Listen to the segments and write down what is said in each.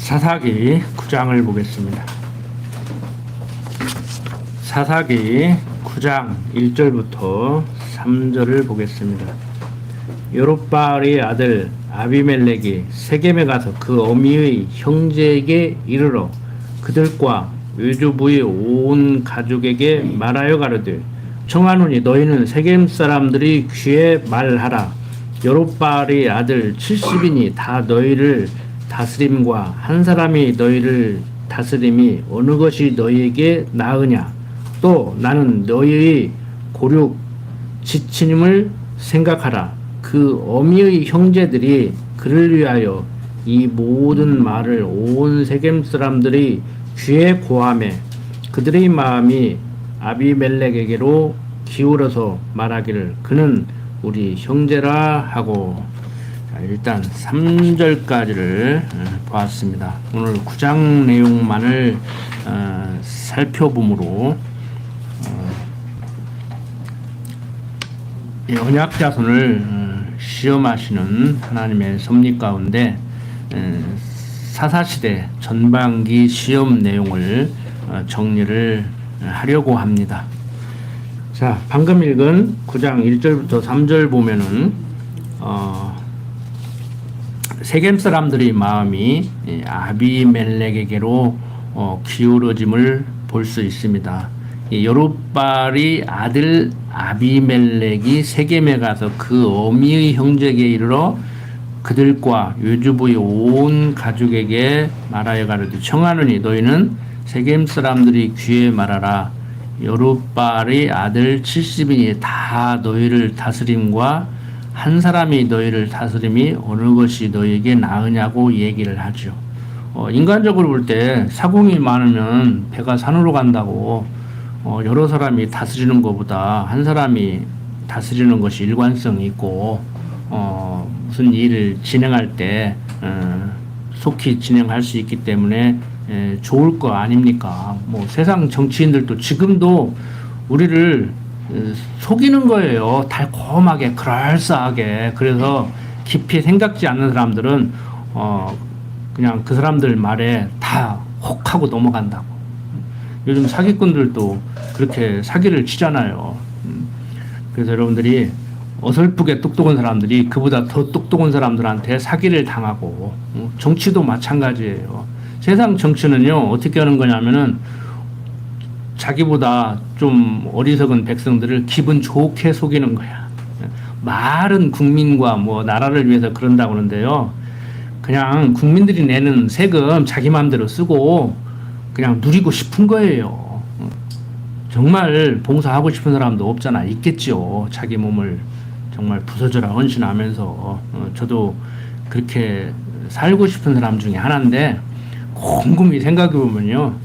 사사기 9장을 보겠습니다. 사사기 9장 1절부터 3절을 보겠습니다. 여롯바알의 아들 아비멜렉이 세겜에 가서 그 어미의 형제에게 이르러 그들과 외조부의 온 가족에게 말하여 가로되 청하노니 너희는 세겜 사람들이 귀에 말하라. 여롯바알의 아들 70인이 다 너희를 다스림과 한 사람이 너희를 다스림이 어느 것이 너희에게 나으냐. 또 나는 너희의 고륙 지친임을 생각하라. 그 어미의 형제들이 그를 위하여 이 모든 말을 온 세겜 사람들이 귀에 고하매 그들의 마음이 아비멜렉에게로 기울어서 말하기를 그는 우리 형제라 하고. 자, 일단 3절까지를 보았습니다. 오늘 9장 내용만을 살펴보므로 언약자손을 시험하시는 하나님의 섭리 가운데 사사시대 전반기 시험 내용을 정리를 하려고 합니다. 자, 방금 읽은 9장 1절부터 3절 보면은 세겜 사람들의 마음이 아비멜렉에게로 기울어짐을 볼 수 있습니다. 여롯바알의 아들 아비멜렉이 세겜에 가서 그 어미의 형제에게 이르러 그들과 외주부의 온 가족에게 말하여 가로되 청하노니 너희는 세겜 사람들이 귀에 말하라. 여롯바알의 아들 70인이 다 너희를 다스림과 한 사람이 너희를 다스림이 어느 것이 너희에게 나으냐고 얘기를 하죠. 인간적으로 볼 때 사공이 많으면 배가 산으로 간다고 여러 사람이 다스리는 것보다 한 사람이 다스리는 것이 일관성이 있고 무슨 일을 진행할 때 속히 진행할 수 있기 때문에 좋을 거 아닙니까? 뭐 세상 정치인들도 지금도 우리를 속이는 거예요. 달콤하게 그럴싸하게. 그래서 깊이 생각지 않는 사람들은 그냥 그 사람들 말에 다 혹하고 넘어간다고. 요즘 사기꾼들도 그렇게 사기를 치잖아요. 그래서 여러분들이 어설프게 똑똑한 사람들이 그보다 더 똑똑한 사람들한테 사기를 당하고 정치도 마찬가지예요. 세상 정치는요 어떻게 하는 거냐면은 자기보다 좀 어리석은 백성들을 기분 좋게 속이는 거야. 말은 국민과 뭐 나라를 위해서 그런다고 하는데요. 그냥 국민들이 내는 세금 자기 마음대로 쓰고 그냥 누리고 싶은 거예요. 정말 봉사하고 싶은 사람도 없잖아. 있겠죠. 자기 몸을 정말 부서져라 헌신하면서 저도 그렇게 살고 싶은 사람 중에 하나인데 곰곰이 생각해 보면요.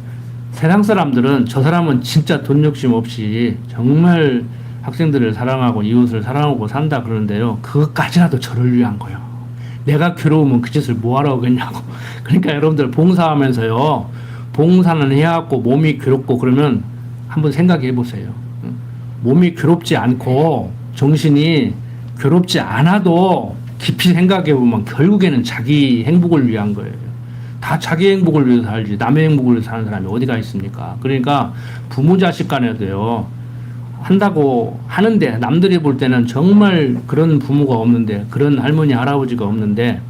세상 사람들은 저 사람은 진짜 돈 욕심 없이 정말 학생들을 사랑하고 이웃을 사랑하고 산다 그러는데요. 그것까지라도 저를 위한 거예요. 내가 괴로우면 그 짓을 뭐하러 하겠냐고. 그러니까 여러분들 봉사하면서요. 봉사는 해갖고 몸이 괴롭고 그러면 한번 생각해 보세요. 몸이 괴롭지 않고 정신이 괴롭지 않아도 깊이 생각해 보면 결국에는 자기 행복을 위한 거예요. 다 자기 행복을 위해서 살지 남의 행복을 위해서 사는 사람이 어디가 있습니까? 그러니까 부모 자식 간에도요. 한다고 하는데 남들이 볼 때는 정말 그런 부모가 없는데 그런 할머니 할아버지가 없는데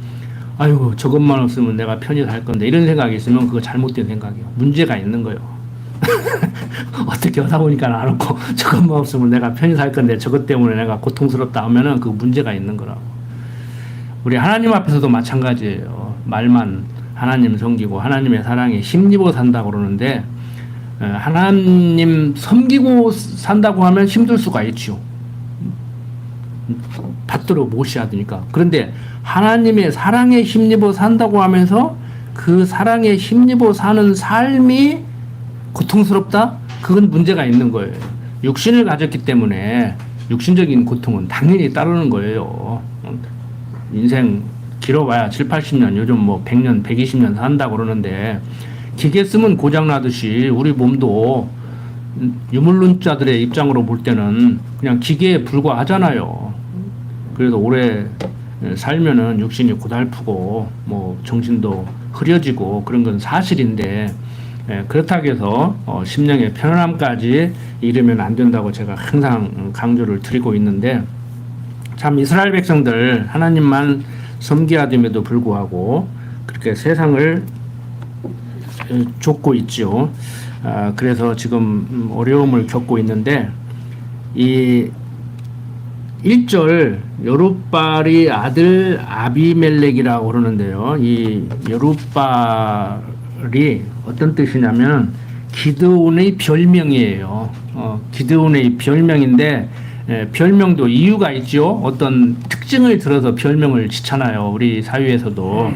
아이고 저것만 없으면 내가 편히 살 건데 이런 생각이 있으면 그거 잘못된 생각이에요. 문제가 있는 거예요. 어떻게 하다 보니까 안 없고 저것만 없으면 내가 편히 살 건데 저것 때문에 내가 고통스럽다 하면은 그 문제가 있는 거라고. 우리 하나님 앞에서도 마찬가지예요. 말만 하나님 섬기고 하나님의 사랑에 힘입어 산다고 그러는데 하나님 섬기고 산다고 하면 힘들 수가 있죠. 받들어 모셔야 되니까. 그런데 하나님의 사랑에 힘입어 산다고 하면서 그 사랑에 힘입어 사는 삶이 고통스럽다? 그건 문제가 있는 거예요. 육신을 가졌기 때문에 육신적인 고통은 당연히 따르는 거예요. 인생 길어봐야 7, 80년, 요즘 뭐 100년, 120년 산다고 그러는데 기계 쓰면 고장나듯이 우리 몸도 유물론자들의 입장으로 볼 때는 그냥 기계에 불과하잖아요. 그래서 오래 살면은 육신이 고달프고 뭐 정신도 흐려지고 그런 건 사실인데 그렇다고 해서 심령의 편안함까지 이르면 안 된다고 제가 항상 강조를 드리고 있는데 참 이스라엘 백성들 하나님만 섬기하됨에도 불구하고 그렇게 세상을 쫓고 있죠. 그래서 지금 어려움을 겪고 있는데 이 1절 여룻발이 아들 아비멜렉이라고 그러는데요. 이 여룻발이 어떤 뜻이냐면 기드온의 별명이에요. 기드온의 별명인데 별명도 이유가 있죠. 어떤 특징을 들어서 별명을 짓잖아요. 우리 사회에서도.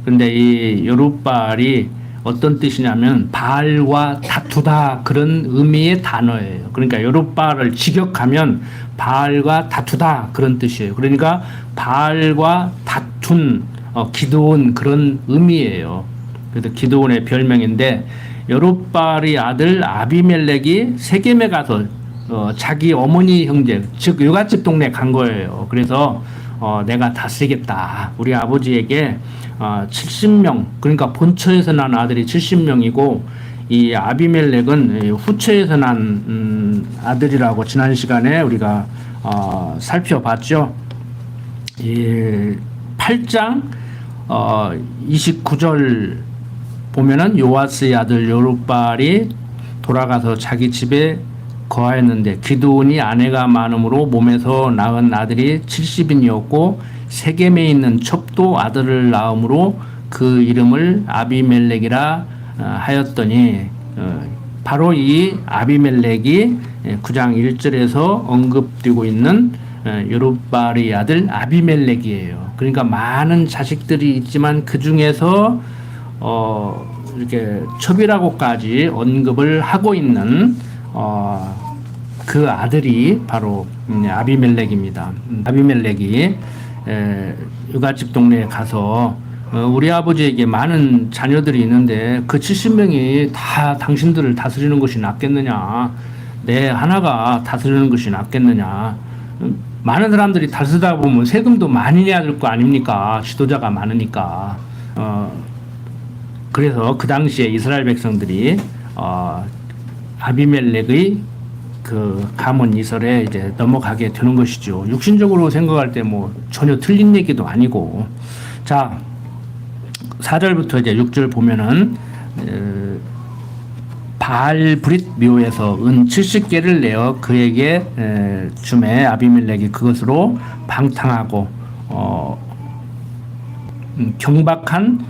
근데 이 여룻발이 어떤 뜻이냐면 바알과 다투다 그런 의미의 단어예요. 그러니까 여룻발을 직역하면 바알과 다투다 그런 뜻이에요. 그러니까 바알과 다툰 기드온 그런 의미예요. 그래서 기드온의 별명인데 여룻발의 아들 아비멜렉이 세겜에 가서 자기 어머니 형제 즉 여갓집 동네 간 거예요. 그래서 내가 다스리겠다. 우리 아버지에게 70명 그러니까 본처에서 난 아들이 70명이고 이 아비멜렉은 후처에서 난 아들이라고 지난 시간에 우리가 살펴봤죠. 이 8장 29절 보면은 요아스의 아들 여룻발이 돌아가서 자기 집에 거하였는데 기드온이 아내가 많음으로 몸에서 낳은 아들이 70인이었고 세겜에 있는 첩도 아들을 낳음으로 그 이름을 아비멜렉이라 하였더니 바로 이 아비멜렉이 9장 1절에서 언급되고 있는 여룻발의 아들 아비멜렉이에요. 그러니까 많은 자식들이 있지만 그 중에서 이렇게 첩이라고까지 언급을 하고 있는 그 아들이 바로 아비멜렉입니다. 아비멜렉이 여갓집 동네에 가서 우리 아버지에게 많은 자녀들이 있는데 그 70명이 다 당신들을 다스리는 것이 낫겠느냐, 내 하나가 다스리는 것이 낫겠느냐. 많은 사람들이 다스리다 보면 세금도 많이 내야 될 거 아닙니까? 지도자가 많으니까. 그래서 그 당시에 이스라엘 백성들이 아비멜렉의 그 가문 이설에 이제 넘어가게 되는 것이죠. 육신적으로 생각할 때 뭐 전혀 틀린 얘기도 아니고. 자, 4절부터 이제 6절 보면은 바알 브릿 묘에서 은 70개를 내어 그에게 주매 아비멜렉이 그것으로 방탕하고 경박한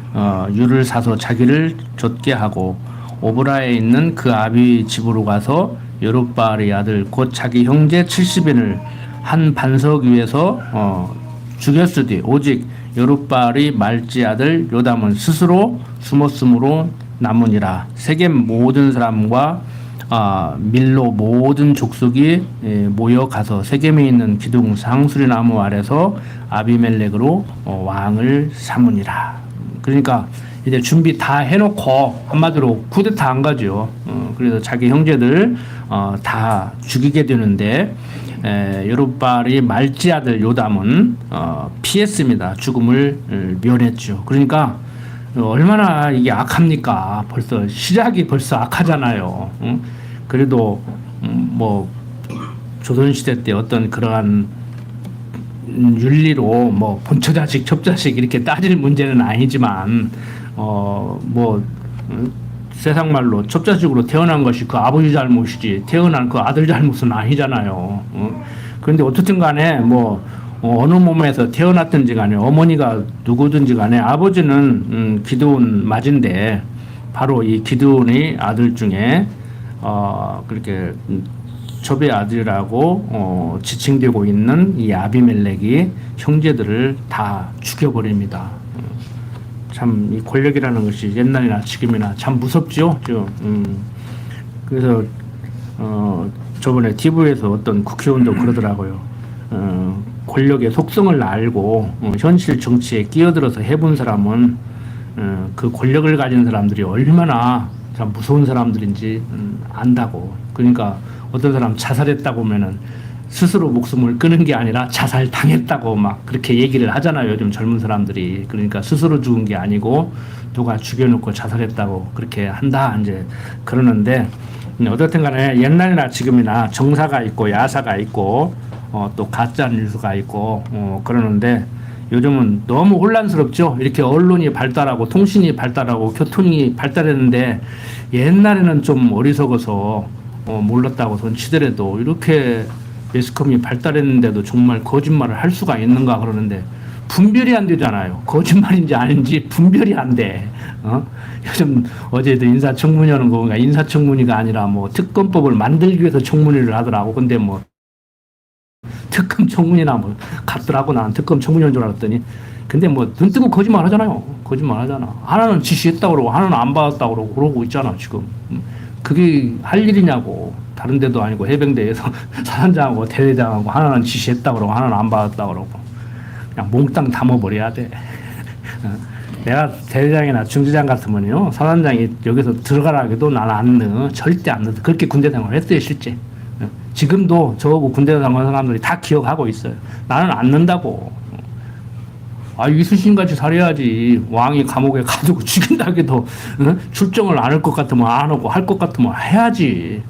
유를 사서 자기를 좇게 하고 오브라에 있는 그 아비 집으로 가서 여룻바알의 아들 곧 자기 형제 70인을 한 반석 위에서 죽였으되 오직 여룻바알의 말지 아들 요담은 스스로 숨었으므로 남으니라. 세겜 모든 사람과 밀로 모든 족속이 모여 가서 세겜에 있는 기둥 상수리 나무 아래서 아비멜렉으로 왕을 삼으니라. 그러니까 이제 준비 다 해놓고 한마디로 쿠데타 한 거죠. 그래서 자기 형제들 다 죽이게 되는데 여룻바알의 말지 아들 요담은 피했습니다. 죽음을 면했죠. 그러니까 얼마나 이게 악합니까? 벌써 시작이 벌써 악하잖아요. 그래도 뭐 조선시대 때 어떤 그러한 윤리로 뭐 본처자식 첩자식 이렇게 따질 문제는 아니지만 세상 말로 첩자식으로 태어난 것이 그 아버지 잘못이지 태어난 그 아들 잘못은 아니잖아요. 그런데 어떻든 간에 어느 몸에서 태어났든지 간에 어머니가 누구든지 간에 아버지는 기드온 맞은데 바로 이 기드온의 아들 중에 그렇게 첩의 아들이라고 지칭되고 있는 이 아비멜렉이 형제들을 다 죽여버립니다. 참 이 권력이라는 것이 옛날이나 지금이나 참 무섭죠. 그래서 저번에 TV에서 어떤 국회의원도 그러더라고요. 권력의 속성을 알고 현실 정치에 끼어들어서 해본 사람은 그 권력을 가진 사람들이 얼마나 참 무서운 사람들인지 안다고. 그러니까 어떤 사람 자살했다고 하면은 스스로 목숨을 끊은 게 아니라 자살당했다고 막 그렇게 얘기를 하잖아요. 요즘 젊은 사람들이. 그러니까 스스로 죽은 게 아니고 누가 죽여놓고 자살했다고 그렇게 한다 이제 그러는데, 어쨌든 간에 옛날이나 지금이나 정사가 있고 야사가 있고 또 가짜 뉴스가 있고 그러는데, 요즘은 너무 혼란스럽죠. 이렇게 언론이 발달하고 통신이 발달하고 교통이 발달했는데, 옛날에는 좀 어리석어서 몰랐다고 손치더라도 이렇게 매스컴이 발달했는데도 정말 거짓말을 할 수가 있는가 그러는데, 분별이 안 되잖아요. 거짓말인지 아닌지 분별이 안 돼. 요즘 어제도 인사청문회 하는 거 보니까 인사청문회가 아니라 뭐 특검법을 만들기 위해서 청문회를 하더라고. 근데 뭐 특검 청문회나 뭐 같더라고. 나는 특검 청문회인 줄 알았더니. 근데 뭐 눈 뜨고 거짓말 하잖아요. 거짓말 하잖아. 하나는 지시했다고 그러고 하나는 안 받았다고 그러고 그러고 있잖아 지금. 그게 할 일이냐고. 다른 데도 아니고 해병대에서 사단장하고 대대장하고 하나는 지시했다고 그러고 하나는 안 받았다고 그러고 그냥 몽땅 담아버려야 돼. 내가 대대장이나 중대장 같으면요, 사단장이 여기서 들어가라 해도 나는 안 넣어. 절대 안 넣어. 그렇게 군대 생활을 했어요 실제. 지금도 저하고 군대 생활하는 사람들이 다 기억하고 있어요. 나는 안 넣는다고. 이순신같이 살아야지. 왕이 감옥에 가두고 죽인다 해도 출정을 안 할 것 같으면 안 하고 할 것 같으면 해야지.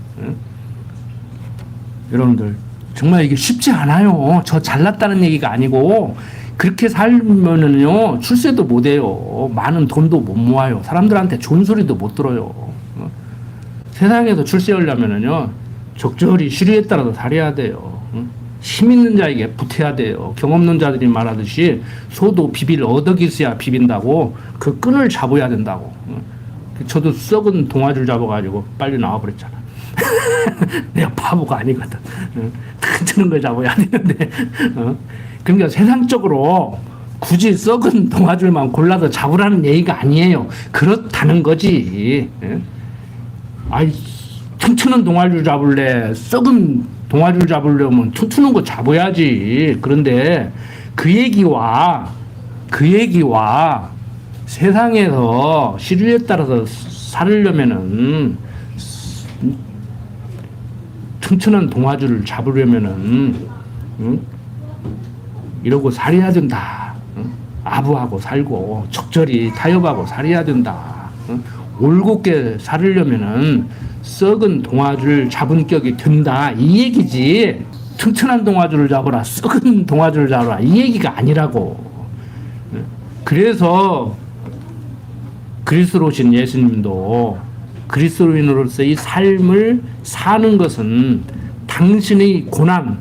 여러분들 정말 이게 쉽지 않아요. 저 잘났다는 얘기가 아니고, 그렇게 살면은요 출세도 못 해요. 많은 돈도 못 모아요. 사람들한테 좋은 소리도 못 들어요. 세상에서 출세하려면은요 적절히 시류에 따라서 살아야 돼요. 힘 있는 자에게 붙어야 돼요. 경험 없는 자들이 말하듯이 소도 비빌 어덕이 있어야 비빈다고, 그 끈을 잡아야 된다고. 저도 썩은 동아줄 잡아가지고 빨리 나와버렸잖아. 내가 바보가 아니거든. 튼튼한 걸 잡아야 되는데. 그러니까 세상적으로 굳이 썩은 동아줄만 골라서 잡으라는 얘기가 아니에요. 그렇다는 거지. 튼튼한 동아줄 잡을래? 썩은 동아줄 잡으려면 튼튼한 거 잡아야지. 그런데 그 얘기와 세상에서 시류에 따라서 살으려면은, 튼튼한 동아줄을 잡으려면은 이러고 살아야 된다. 아부하고 살고 적절히 타협하고 살아야 된다. 올곧게 살으려면은 썩은 동아줄 잡은 격이 든다, 이 얘기지. 튼튼한 동아줄을 잡아라, 썩은 동아줄을 잡아라, 이 얘기가 아니라고. 그래서 그리스도로 오신 예수님도 그리스도인으로서의 삶을 사는 것은 당신의 고난,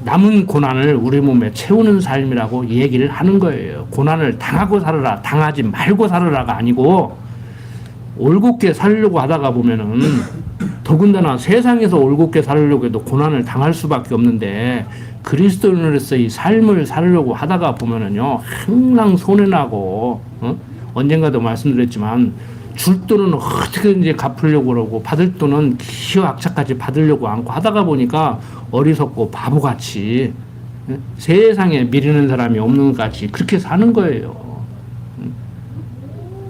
남은 고난을 우리 몸에 채우는 삶이라고 얘기를 하는 거예요. 고난을 당하고 살아라, 당하지 말고 살아라가 아니고, 올곧게 살려고 하다가 보면은, 더군다나 세상에서 올곧게 살려고 해도 고난을 당할 수밖에 없는데, 그리스도인으로서의 삶을 살려고 하다가 보면은요 항상 손해나고, 언젠가도 말씀드렸지만 줄 돈은 어떻게든지 갚으려고 그러고 받을 돈은 기어악착같이 받으려고 않고 하다가 보니까 어리석고 바보같이, 세상에 미루는 사람이 없는 것 같이 그렇게 사는 거예요.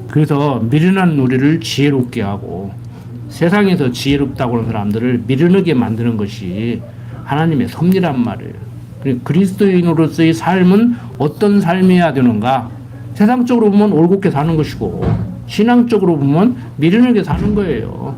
그래서 미련한 우리를 지혜롭게 하고, 세상에서 지혜롭다고 하는 사람들을 미련하게 만드는 것이 하나님의 섭리란 말이에요. 그리스도인으로서의 삶은 어떤 삶이어야 되는가? 세상적으로 보면 올곧게 사는 것이고, 신앙적으로 보면 미련하게 사는 거예요.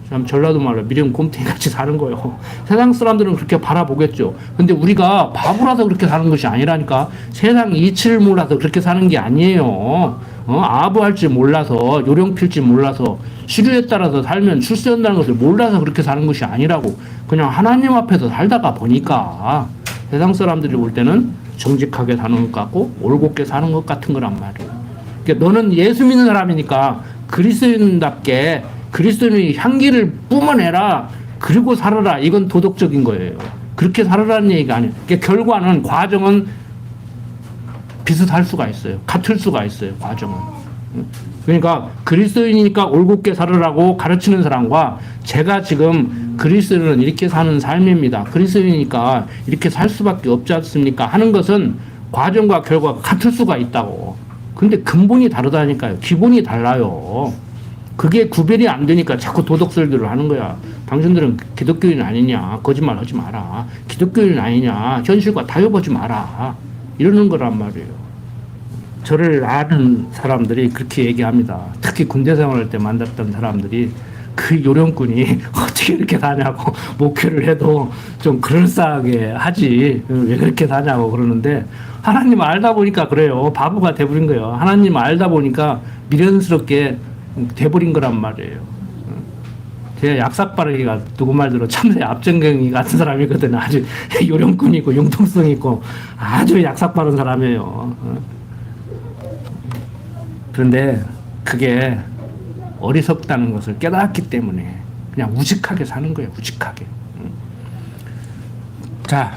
참 전라도 말로 미련 곰탱이 같이 사는 거예요. 세상 사람들은 그렇게 바라보겠죠. 근데 우리가 바보라서 그렇게 사는 것이 아니라니까. 세상 이치를 몰라서 그렇게 사는 게 아니에요. 아부할 줄 몰라서, 요령필 줄 몰라서, 시류에 따라서 살면 출세한다는 것을 몰라서 그렇게 사는 것이 아니라고. 그냥 하나님 앞에서 살다가 보니까 세상 사람들이 볼 때는 정직하게 사는 것 같고 올곧게 사는 것 같은 거란 말이에요. 그러니까 너는 예수 믿는 사람이니까 그리스도인답게 그리스도인의 향기를 뿜어내라, 그리고 살아라. 이건 도덕적인 거예요. 그렇게 살아라는 얘기가 아니에요. 그러니까 결과는, 과정은 비슷할 수가 있어요. 같을 수가 있어요. 과정은. 그러니까 그리스도인이니까 올곧게 살으라고 가르치는 사람과, 제가 지금 그리스도인은 이렇게 사는 삶입니다, 그리스도인이니까 이렇게 살 수밖에 없지 않습니까 하는 것은 과정과 결과가 같을 수가 있다고. 근데 근본이 다르다니까요. 기본이 달라요. 그게 구별이 안 되니까 자꾸 도덕설교를 하는 거야. 당신들은 기독교인 아니냐, 거짓말 하지 마라, 기독교인 아니냐, 현실과 타협하지 마라, 이러는 거란 말이에요. 저를 아는 사람들이 그렇게 얘기합니다. 특히 군대 생활할 때 만났던 사람들이 그 요령꾼이 어떻게 이렇게 사냐고, 목회를 해도 좀 그럴싸하게 하지 왜 그렇게 사냐고 그러는데, 하나님 알다 보니까 그래요. 바보가 돼버린 거예요. 하나님 알다 보니까 미련스럽게 돼버린 거란 말이에요. 제 약삭빠르기가 누구 말대로 참새 앞전경이 같은 사람이거든요. 아주 요령꾼이 있고 융통성 있고 아주 약삭빠른 사람이에요. 그런데 그게 어리석다는 것을 깨닫기 때문에 그냥 우직하게 사는 거예요. 우직하게. 자,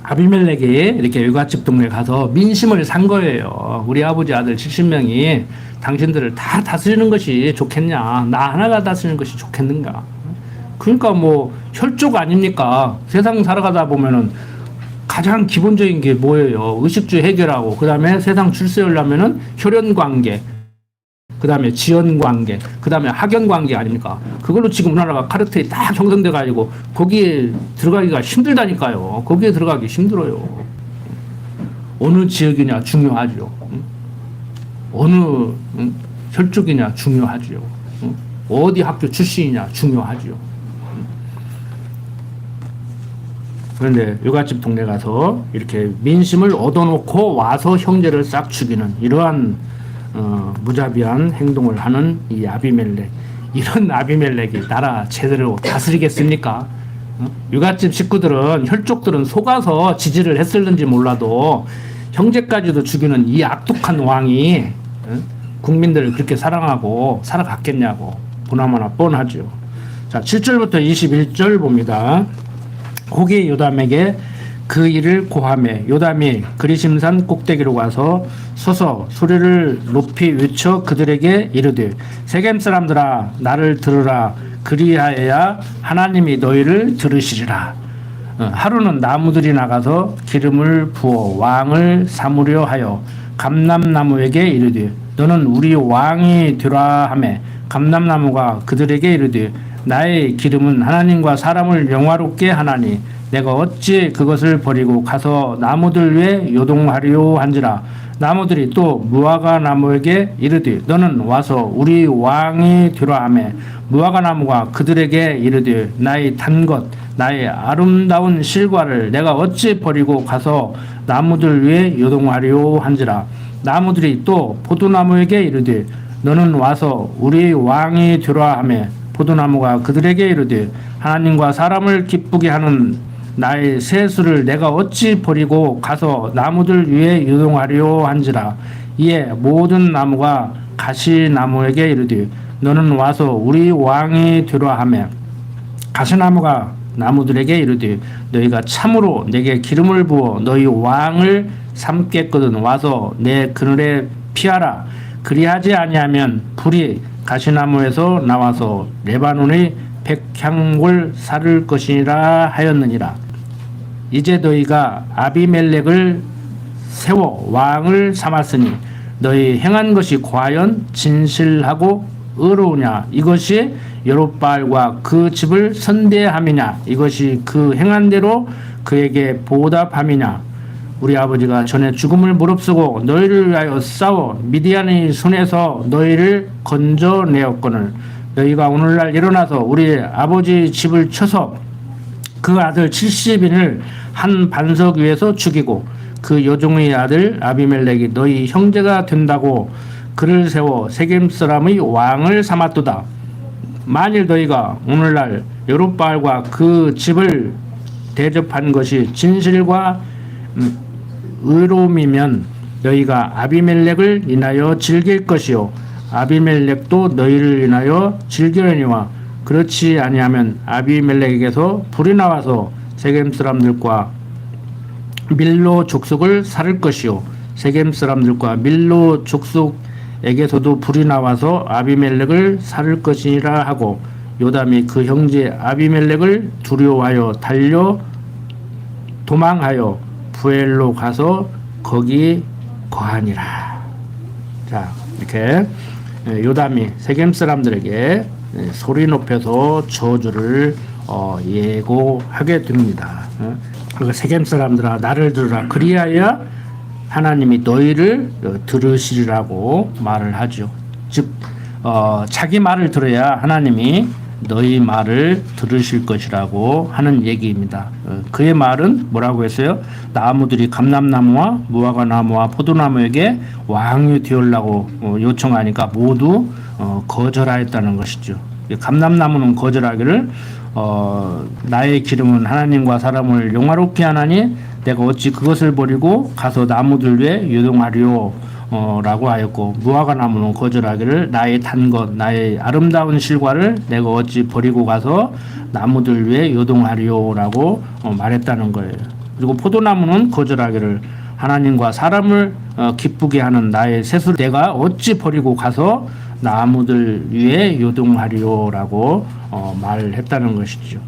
아비멜렉이 이렇게 유가집 동네 가서 민심을 산 거예요. 우리 아버지 아들 70명이 당신들을 다 다스리는 것이 좋겠냐, 나 하나가 다스리는 것이 좋겠는가. 그러니까 뭐 혈족 아닙니까? 세상 살아가다 보면은 가장 기본적인 게 뭐예요? 의식주 해결하고, 그 다음에 세상 출세하려면은 혈연관계, 그 다음에 지연관계, 그 다음에 학연관계 아닙니까? 그걸로 지금 우리나라가 카르텔이 딱 형성돼 가지고 거기에 들어가기가 힘들다니까요. 거기에 들어가기 힘들어요. 어느 지역이냐 중요하죠. 어느 혈족이냐 중요하죠. 어디 학교 출신이냐 중요하죠. 그런데 유가집 동네 가서 이렇게 민심을 얻어놓고 와서 형제를 싹 죽이는 이러한 무자비한 행동을 하는 이 아비멜렉, 이런 아비멜렉이 나라 제대로 다스리겠습니까? 유가집 식구들은, 혈족들은 속아서 지지를 했을는지 몰라도 형제까지도 죽이는 이 악독한 왕이 국민들을 그렇게 사랑하고 살아갔겠냐고 보나마나 뻔하죠. 자, 7절부터 21절 봅니다. 후기 요담에게 그 일을 고하매 요담이 그리심산 꼭대기로 가서 서서 소리를 높이 외쳐 그들에게 이르되, 세겜 사람들아 나를 들으라. 그리하여야 하나님이 너희를 들으시리라. 하루는 나무들이 나가서 기름을 부어 왕을 삼으려 하여 감람나무에게 이르되, 너는 우리 왕이 되라 하매, 감람나무가 그들에게 이르되, 나의 기름은 하나님과 사람을 영화롭게 하나니 내가 어찌 그것을 버리고 가서 나무들 위에 요동하려 한지라. 나무들이 또 무화과 나무에게 이르되, 너는 와서 우리 왕이 되라 하매, 무화과 나무가 그들에게 이르되, 나의 단 것 나의 아름다운 실과를 내가 어찌 버리고 가서 나무들 위에 요동하려 한지라. 나무들이 또 포도나무에게 이르되, 너는 와서 우리 왕이 되라 하매, 포도나무가 그들에게 이르되, 하나님과 사람을 기쁘게 하는 나의 세수를 내가 어찌 버리고 가서 나무들 위에 유동하려 한지라. 이에 모든 나무가 가시나무에게 이르되, 너는 와서 우리 왕이 되라 하매, 가시나무가 나무들에게 이르되, 너희가 참으로 내게 기름을 부어 너희 왕을 삼겠거든 와서 내 그늘에 피하라. 그리하지 아니하면 불이 가시나무에서 나와서 레바논의 백향골 사를 것이니라 하였느니라. 이제 너희가 아비멜렉을 세워 왕을 삼았으니 너희 행한 것이 과연 진실하고 의로우냐? 이것이 여롯바알과 그 집을 선대함이냐? 이것이 그 행한 대로 그에게 보답함이냐? 우리 아버지가 전에 죽음을 무릅쓰고 너희를 위하여 싸워 미디안의 손에서 너희를 건져내었거늘 너희가 오늘날 일어나서 우리 아버지 집을 쳐서 그 아들 70인을 한 반석 위에서 죽이고 그 여종의 아들 아비멜렉이 너희 형제가 된다고 그를 세워 세겜 사람의 왕을 삼았도다. 만일 너희가 오늘날 여롯바알과 그 집을 대접한 것이 진실과 의로움이면 너희가 아비멜렉을 인하여 즐길 것이요 아비멜렉도 너희를 인하여 즐기려니와 그렇지 아니하면 아비멜렉에게서 불이 나와서 세겜 사람들과 밀로 족속을 살을 것이요 세겜 사람들과 밀로 족속에게서도 불이 나와서 아비멜렉을 살을 것이라 하고 요담이 그 형제 아비멜렉을 두려워하여 달려 도망하여 부엘로 가서 거기 거하니라. 자, 이렇게 요담이 세겜 사람들에게 소리 높여서 저주를 예고하게 됩니다. 그 세겜 사람들아 나를 들으라 그리하여 하나님이 너희를 들으시리라고 말을 하죠. 즉 자기 말을 들어야 하나님이 너희 말을 들으실 것이라고 하는 얘기입니다. 그의 말은 뭐라고 했어요? 나무들이 감람나무와 무화과나무와 포도나무에게 왕이 되으려고 요청하니까 모두 거절하였다는 것이죠. 감람나무는 거절하기를 나의 기름은 하나님과 사람을 영화롭게 하나니 내가 어찌 그것을 버리고 가서 나무들 위에 요동하리요 라고 하였고, 무화과나무는 거절하기를 나의 단 것 나의 아름다운 실과를 내가 어찌 버리고 가서 나무들 위에 요동하리요 라고 말했다는 거예요. 그리고 포도나무는 거절하기를 하나님과 사람을 기쁘게 하는 나의 셋을 내가 어찌 버리고 가서 나무들 위에 요동하리요 라고 말했다는 것이죠.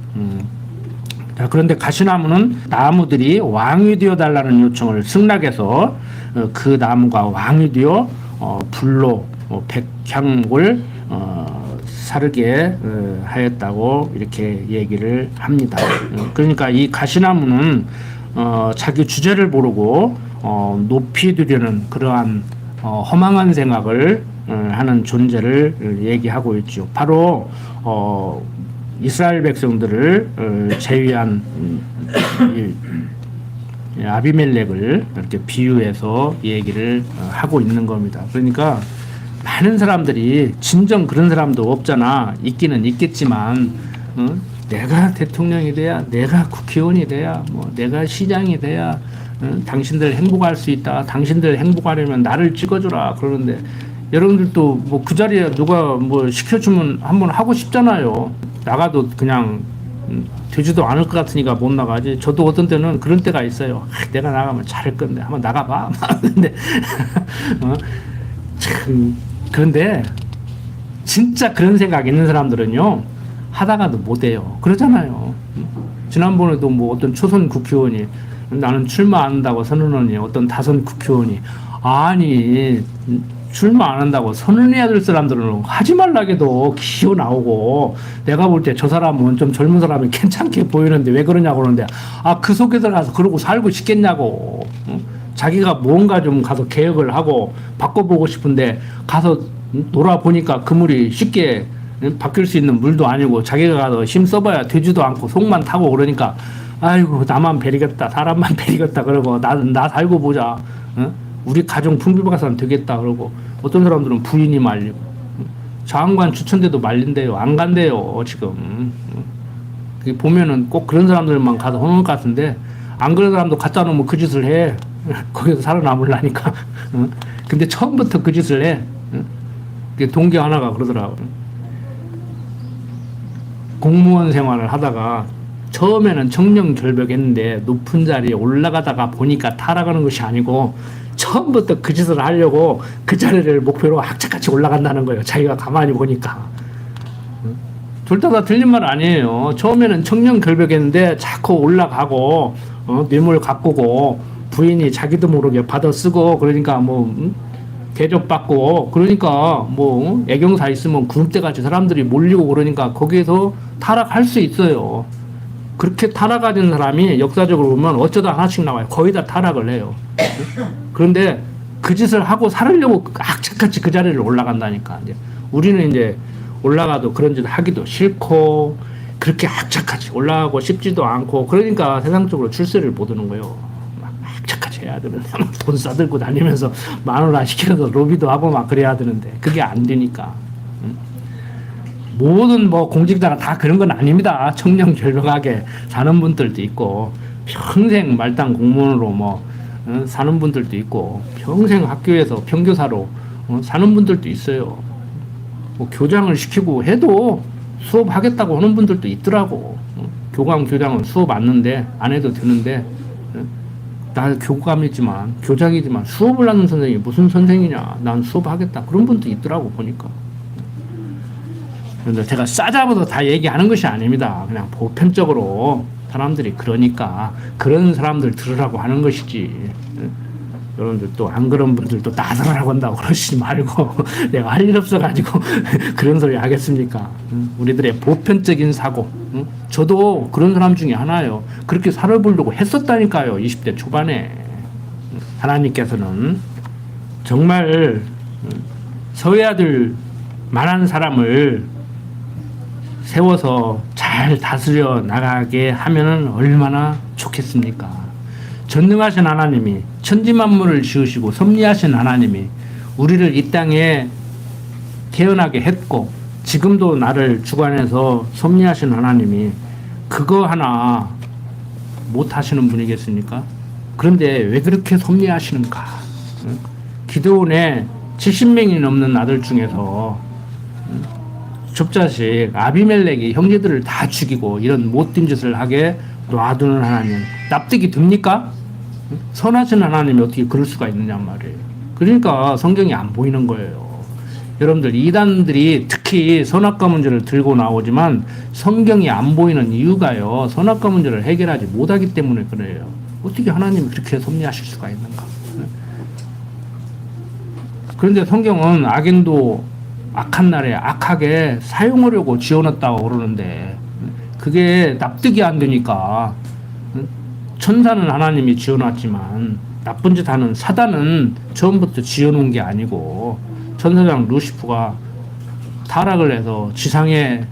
자, 그런데 가시나무는 나무들이 왕이 되어 달라는 요청을 승낙해서 그 나무가 왕이 되어 불로 백향을 사르게 하였다고 이렇게 얘기를 합니다. 그러니까 이 가시나무는 자기 주제를 모르고 높이 두려는 그러한 허망한 생각을 하는 존재를 얘기하고 있죠. 바로 이스라엘 백성들을 제위한 아비멜렉을 이렇게 비유해서 얘기를 하고 있는 겁니다. 그러니까 많은 사람들이 진정 그런 사람도 없잖아. 있기는 있겠지만 내가 대통령이 돼야, 내가 국회의원이 돼야, 뭐 내가 시장이 돼야 당신들 행복할 수 있다. 당신들 행복하려면 나를 찍어주라 그러는데, 여러분들도 뭐 그 자리에 누가 뭐 시켜주면 한번 하고 싶잖아요. 나가도 그냥 되지도 않을 것 같으니까 못 나가지. 저도 어떤 때는 그런 때가 있어요. 내가 나가면 잘할 건데 한번 나가봐. 근데 참, 그런데 진짜 그런 생각 있는 사람들은요 하다가도 못해요. 그러잖아요. 지난번에도 뭐 어떤 초선 국회의원이 나는 출마 안 한다고 선언하니, 어떤 다선 국회의원이 아니 출마 안 한다고 선언해야 될 사람들은 하지 말라게도 기어 나오고, 내가 볼 때 저 사람은 좀 젊은 사람이 괜찮게 보이는데 왜 그러냐고 그러는데, 그 속에 들어가서 그러고 살고 싶겠냐고. 자기가 뭔가 좀 가서 개혁을 하고 바꿔보고 싶은데 가서 놀아보니까 그 물이 쉽게 바뀔 수 있는 물도 아니고, 자기가 가서 힘 써봐야 되지도 않고 속만 타고 그러니까 아이고 나만 베리겠다, 사람만 베리겠다 그러고 나 살고 보자. 우리 가정 풍비박산 되겠다 그러고, 어떤 사람들은 부인이 말리고, 장관 추천돼도 말린대요. 안 간대요 지금. 보면은 꼭 그런 사람들만 가서 하는 것 같은데, 안 그런 사람도 갖다 놓으면 그 짓을 해. 거기서 살아남으려니까. 근데 처음부터 그 짓을 해. 동기 하나가 그러더라고. 공무원 생활을 하다가 처음에는 청렴절벽했는데 높은 자리에 올라가다가 보니까 타락하는 것이 아니고, 처음부터 그 짓을 하려고 그 자리를 목표로 악착같이 올라간다는 거예요. 자기가 가만히 보니까. 둘 다 틀린 말 아니에요. 처음에는 청렴결벽했는데 자꾸 올라가고 뇌물 가꾸고, 부인이 자기도 모르게 받아 쓰고, 그러니까 뭐 대접받고, 그러니까 뭐 애경사 있으면 구름대같이 사람들이 몰리고, 그러니까 거기에서 타락할 수 있어요. 그렇게 타락하는 사람이 역사적으로 보면 어쩌다 하나씩 나와요. 거의 다 타락을 해요. 그런데 그 짓을 하고 살으려고 악착같이 그 자리를 올라간다니까. 이제 우리는 이제 올라가도 그런 짓 하기도 싫고, 그렇게 악착같이 올라가고 싶지도 않고, 그러니까 세상적으로 출세를 못 하는 거예요. 막 악착같이 해야 되는데, 돈 싸들고 다니면서 만 원 안 시켜서 로비도 하고 막 그래야 되는데, 그게 안 되니까. 모든 뭐 공직자가 다 그런 건 아닙니다. 청렴결벽하게 사는 분들도 있고, 평생 말단 공무원으로 뭐 사는 분들도 있고, 평생 학교에서 평교사로 사는 분들도 있어요. 뭐 교장을 시키고 해도 수업하겠다고 하는 분들도 있더라고. 교감 교장은 수업 안 해도 되는데, 나 교감이지만 교장이지만 수업을 하는 선생님이 무슨 선생이냐, 난 수업하겠다, 그런 분도 있더라고 보니까. 그런데 제가 싸잡아서 다 얘기하는 것이 아닙니다. 그냥 보편적으로 사람들이 그러니까 그런 사람들 들으라고 하는 것이지. 여러분들 또 안 그런 분들도 나성을 하고 한다고 그러시지 말고 내가 할 일 없어가지고 그런 소리 하겠습니까? 우리들의 보편적인 사고. 저도 그런 사람 중에 하나예요. 그렇게 살아보려고 했었다니까요. 20대 초반에. 하나님께서는 정말 서해아들 만한 사람을 세워서 잘 다스려 나가게 하면은 얼마나 좋겠습니까? 전능하신 하나님이 천지만물을 지으시고 섭리하신 하나님이 우리를 이 땅에 태어나게 했고 지금도 나를 주관해서 섭리하신 하나님이 그거 하나 못 하시는 분이겠습니까? 그런데 왜 그렇게 섭리하시는가? 기드온의 70명이 넘는 아들 중에서 족자식 아비멜렉이 형제들을 다 죽이고 이런 못된 짓을 하게 놔두는 하나님 납득이 됩니까? 선하신 하나님이 어떻게 그럴 수가 있느냐 말이에요. 그러니까 성경이 안 보이는 거예요. 여러분들 이단들이 특히 선악과 문제를 들고 나오지만 성경이 안 보이는 이유가요. 선악과 문제를 해결하지 못하기 때문에 그래요. 어떻게 하나님이 그렇게 섭리하실 수가 있는가? 그런데 성경은 악인도 악한 날에 악하게 사용하려고 지어놨다고 그러는데 그게 납득이 안 되니까 천사는 하나님이 지어놨지만 나쁜 짓 하는 사단은 처음부터 지어놓은 게 아니고 천사장 루시프가 타락을 해서 지상에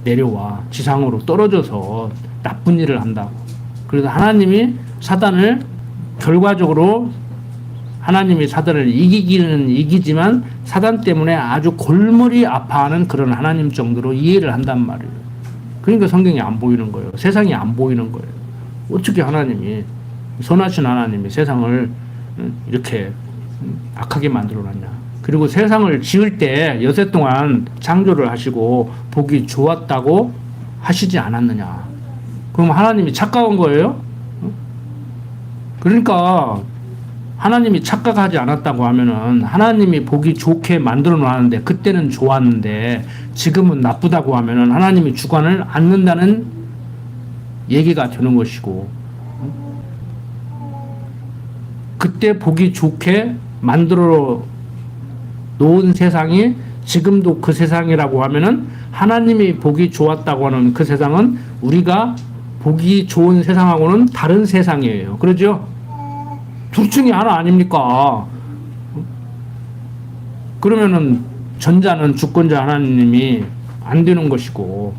내려와 지상으로 떨어져서 나쁜 일을 한다고. 그래서 하나님이 사단을 결과적으로 하나님이 사단을 이기기는 이기지만 사단 때문에 아주 골머리 아파하는 그런 하나님 정도로 이해를 한단 말이에요. 그러니까 성경이 안 보이는 거예요. 세상이 안 보이는 거예요. 어떻게 하나님이 선하신 하나님이 세상을 이렇게 악하게 만들어놨냐. 그리고 세상을 지을 때 여세 동안 창조를 하시고 보기 좋았다고 하시지 않았느냐. 그럼 하나님이 착각한 거예요? 그러니까 하나님이 착각하지 않았다고 하면은 하나님이 보기 좋게 만들어 놨는데 그때는 좋았는데 지금은 나쁘다고 하면은 하나님이 주관을 않는다는 얘기가 되는 것이고 그때 보기 좋게 만들어 놓은 세상이 지금도 그 세상이라고 하면은 하나님이 보기 좋았다고 하는 그 세상은 우리가 보기 좋은 세상하고는 다른 세상이에요. 그러죠? 둘 중에 하나 아닙니까? 그러면은 전자는 주권자 하나님이 안 되는 것이고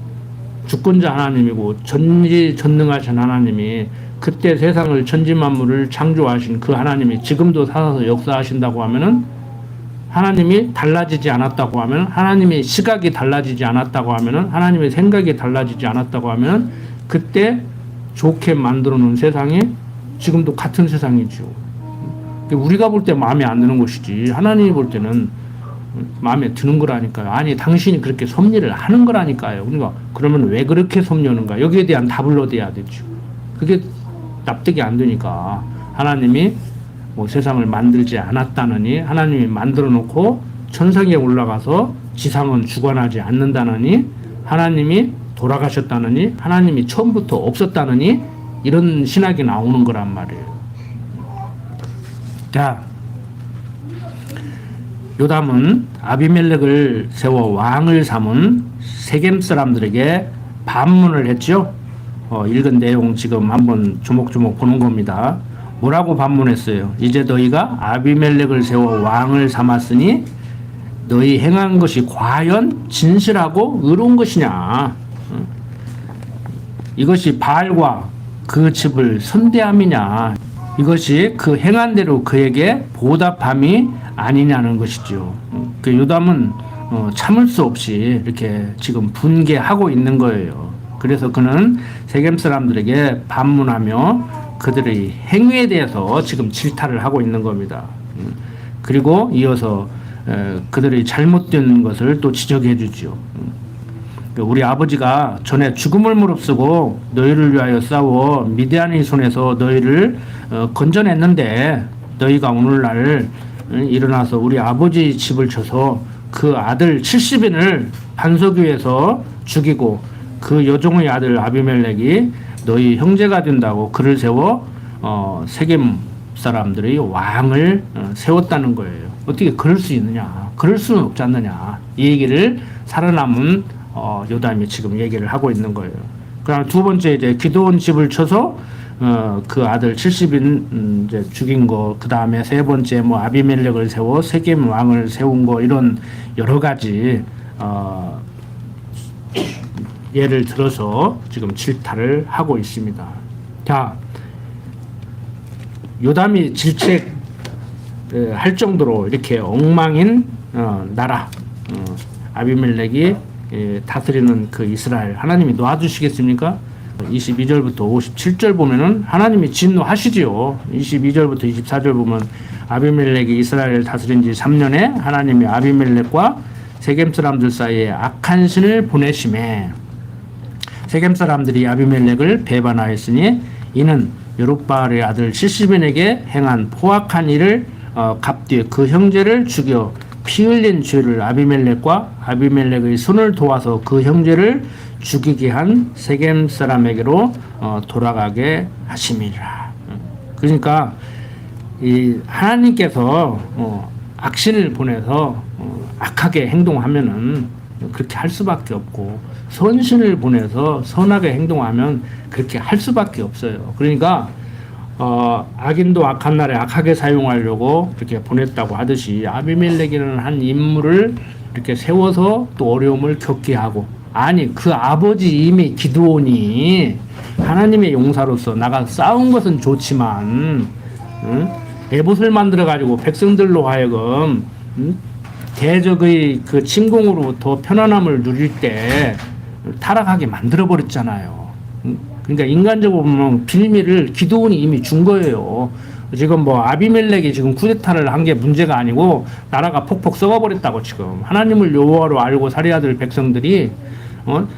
주권자 하나님이고 전지전능하신 하나님이 그때 세상을 천지만물을 창조하신 그 하나님이 지금도 살아서 역사하신다고 하면은 하나님이 달라지지 않았다고 하면 하나님의 시각이 달라지지 않았다고 하면은 하나님의 생각이 달라지지 않았다고 하면 그때 좋게 만들어 놓은 세상이 지금도 같은 세상이죠. 우리가 볼 때 마음에 안 드는 것이지 하나님이 볼 때는 마음에 드는 거라니까요. 아니 당신이 그렇게 섭리를 하는 거라니까요. 그러니까 그러면 왜 그렇게 섭리하는가? 여기에 대한 답을 얻어야 되죠. 그게 납득이 안 되니까 하나님이 뭐 세상을 만들지 않았다느니 하나님이 만들어 놓고 천상에 올라가서 지상은 주관하지 않는다느니 하나님이 돌아가셨다느니 하나님이 처음부터 없었다느니 이런 신학이 나오는 거란 말이에요. 자, 요담은 아비멜렉을 세워 왕을 삼은 세겜 사람들에게 반문을 했죠. 읽은 내용 지금 한번 조목조목 보는 겁니다. 뭐라고 반문했어요? 이제 너희가 아비멜렉을 세워 왕을 삼았으니 너희 행한 것이 과연 진실하고 의로운 것이냐? 이것이 바알과 그 집을 선대함이냐? 이것이 그 행한 대로 그에게 보답함이 아니냐는 것이죠. 그 요담은 참을 수 없이 이렇게 지금 분개하고 있는 거예요. 그래서 그는 세겜 사람들에게 반문하며 그들의 행위에 대해서 지금 질타를 하고 있는 겁니다. 그리고 이어서 그들의 잘못된 것을 또 지적해 주죠. 우리 아버지가 전에 죽음을 무릅쓰고 너희를 위하여 싸워 미디안의 손에서 너희를 건져냈는데 너희가 오늘날 일어나서 우리 아버지 집을 쳐서 그 아들 70인을 반석 위에서 죽이고 그 여종의 아들 아비멜렉이 너희 형제가 된다고 그를 세워 세겜 사람들이 왕을 세웠다는 거예요. 어떻게 그럴 수 있느냐? 그럴 수는 없지 않느냐? 이 얘기를 살아남은 요담이 지금 얘기를 하고 있는 거예요. 그다음 두 번째 이제 기드온 집을 쳐서 그 아들 70인 이제 죽인 거, 그 다음에 세 번째 뭐 아비멜렉을 세워 세겜 왕을 세운 거, 이런 여러 가지 예를 들어서 지금 질타를 하고 있습니다. 자, 요담이 질책 할 정도로 이렇게 엉망인 나라, 아비멜렉이 다스리는 그 이스라엘, 하나님이 놔두시겠습니까? 22절부터 57절 보면은 하나님이 진노하시지요. 22절부터 24절 보면 아비멜렉이 이스라엘을 다스린 지 3년에 하나님이 아비멜렉과 세겜 사람들 사이에 악한 신을 보내심에 세겜 사람들이 아비멜렉을 배반하였으니 이는 여룹바알의 아들 70인에게 행한 포악한 일을 갚되 그 형제를 죽여 피 흘린 죄를 아비멜렉과 아비멜렉의 손을 도와서 그 형제를 죽이게 한 세겜 사람에게로 돌아가게 하심이라. 그러니까 이 하나님께서 악신을 보내서 악하게 행동하면은 그렇게 할 수밖에 없고, 선신을 보내서 선하게 행동하면 그렇게 할 수밖에 없어요. 그러니까 악인도 악한 날에 악하게 사용하려고 이렇게 보냈다고 하듯이 아비멜렉이라는 한 인물을 이렇게 세워서 또 어려움을 겪게 하고, 아니 그 아버지 이미 기드온이 하나님의 용사로서 나가 싸운 것은 좋지만 에봇을 만들어 가지고 백성들로 하여금 대적의 그 침공으로부터 편안함을 누릴 때 타락하게 만들어 버렸잖아요. 그러니까 인간적으로 보면 빌미를 기드온이 이미 준 거예요. 지금 뭐 아비멜렉이 지금 쿠데타를 한 게 문제가 아니고 나라가 폭폭 썩어버렸다고. 지금 하나님을 여호와로 알고 살아야 될 백성들이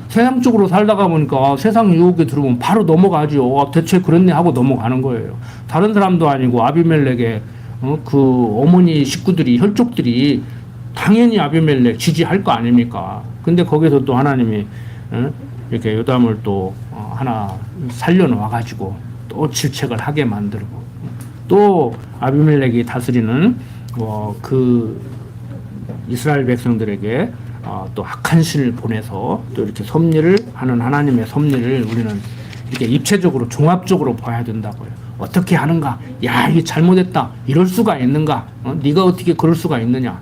세상적으로 살다가 보니까 세상 유혹에 들어오면 바로 넘어가죠. 대체 그랬네 하고 넘어가는 거예요. 다른 사람도 아니고 아비멜렉의 그 어머니 식구들이, 혈족들이 당연히 아비멜렉 지지할 거 아닙니까? 근데 거기서 또 하나님이 이렇게 요담을 또 하나 살려놓아 가지고 또 질책을 하게 만들고, 또 아비멜렉이 다스리는 그 이스라엘 백성들에게 또 악한 신을 보내서 또 이렇게 섭리를 하는 하나님의 섭리를 우리는 이렇게 입체적으로 종합적으로 봐야 된다고요. 어떻게 하는가? 야, 이게 잘못했다. 이럴 수가 있는가? 네가 어떻게 그럴 수가 있느냐?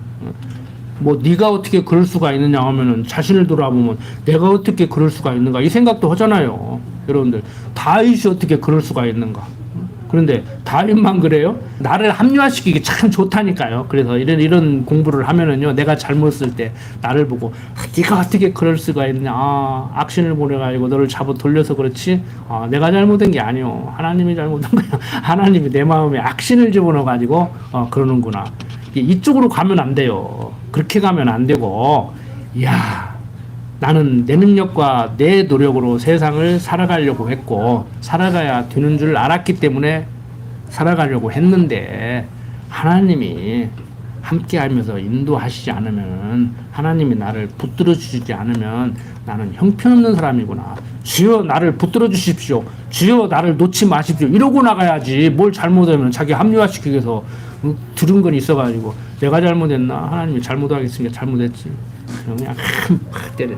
뭐 네가 어떻게 그럴 수가 있느냐 하면은 자신을 돌아보면 내가 어떻게 그럴 수가 있는가 이 생각도 하잖아요. 여러분들, 다윗이 어떻게 그럴 수가 있는가? 그런데 다윗만 그래요? 나를 합리화시키기 참 좋다니까요. 그래서 이런 공부를 하면은요, 내가 잘못했을 때 나를 보고 네가 어떻게 그럴 수가 있느냐, 악신을 보내가지고 너를 잡아 돌려서 그렇지, 내가 잘못한 게 아니요, 하나님이 잘못한 거야. 하나님이 내 마음에 악신을 집어넣어가지고 그러는구나. 이쪽으로 가면 안 돼요. 그렇게 가면 안 되고, 이야, 나는 내 능력과 내 노력으로 세상을 살아가려고 했고 살아가야 되는 줄 알았기 때문에 살아가려고 했는데, 하나님이 함께 하면서 인도하시지 않으면, 하나님이 나를 붙들어 주시지 않으면 나는 형편없는 사람이구나. 주여 나를 붙들어 주십시오. 주여 나를 놓지 마십시오. 이러고 나가야지. 뭘 잘못하면 자기 합리화시키기 위해서 들은 건 있어가지고 내가 잘못했나? 하나님이 잘못하겠으니까 잘못했지. 그냥 팍 때려.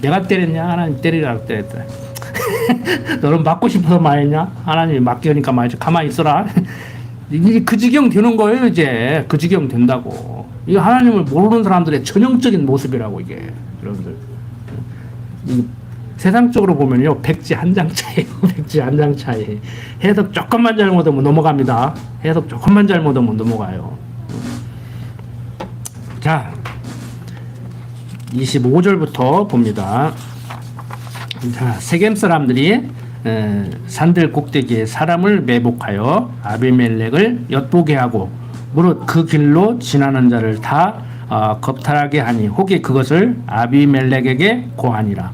내가 때렸냐? 하나님 때리라고 때렸다. 너는 맞고 싶어서 말했냐? 하나님이 맞게 하니까 말이지. 가만히 있어라. 이게 그 지경 되는 거예요. 이제 그 지경 된다고. 이게 하나님을 모르는 사람들의 전형적인 모습이라고, 이게. 여러분들, 세상적으로 보면요, 백지 한 장 차이. 백지 한 장 차이. 해석 조금만 잘못하면 넘어갑니다. 해석 조금만 잘못하면 넘어가요. 자, 25절부터 봅니다. 자, 세겜 사람들이 산들 꼭대기에 사람을 매복하여 아비멜렉을 엿보게 하고 무릇 그 길로 지나는 자를 다 겁탈하게 하니 혹이 그것을 아비멜렉에게 고하니라.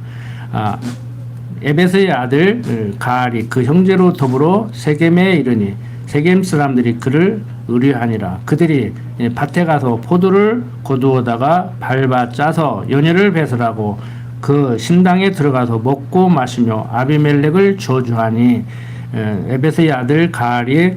에베스의 아들 가알이 그 형제로 더불어 세겜에 이르니 세겜 사람들이 그를 의뢰하니라. 그들이 밭에 가서 포도를 거두어다가 밟아 짜서 연회를 배설하고 그 신당에 들어가서 먹고 마시며 아비멜렉을 저주하니 에베스의 아들 가알이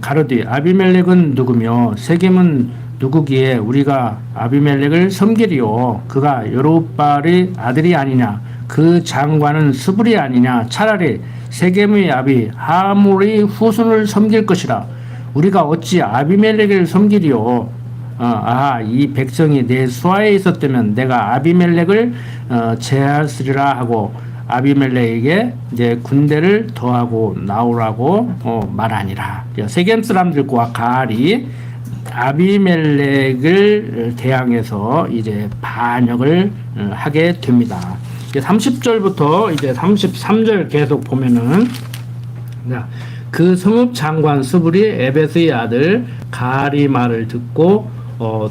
가로되 아비멜렉은 누구며 세겜은 누구기에 우리가 아비멜렉을 섬기리요. 그가 여룹발의 아들이 아니냐. 그 장관은 스불이 아니냐. 차라리 세겜의 아비 하몰의 후손을 섬길 것이라. 우리가 어찌 아비멜렉을 섬기리요. 이 백성이 내 수하에 있었다면 내가 아비멜렉을 제하으리라 하고 아비멜렉에게 이제 군대를 더하고 나오라고 말하니라. 세겜 사람들과 가알이 아비멜렉을 대항해서 이제 반역을 하게 됩니다. 30절부터 이제 33절 계속 보면은 그 성읍 장관 스불이 에벳의 아들 가알이 말을 듣고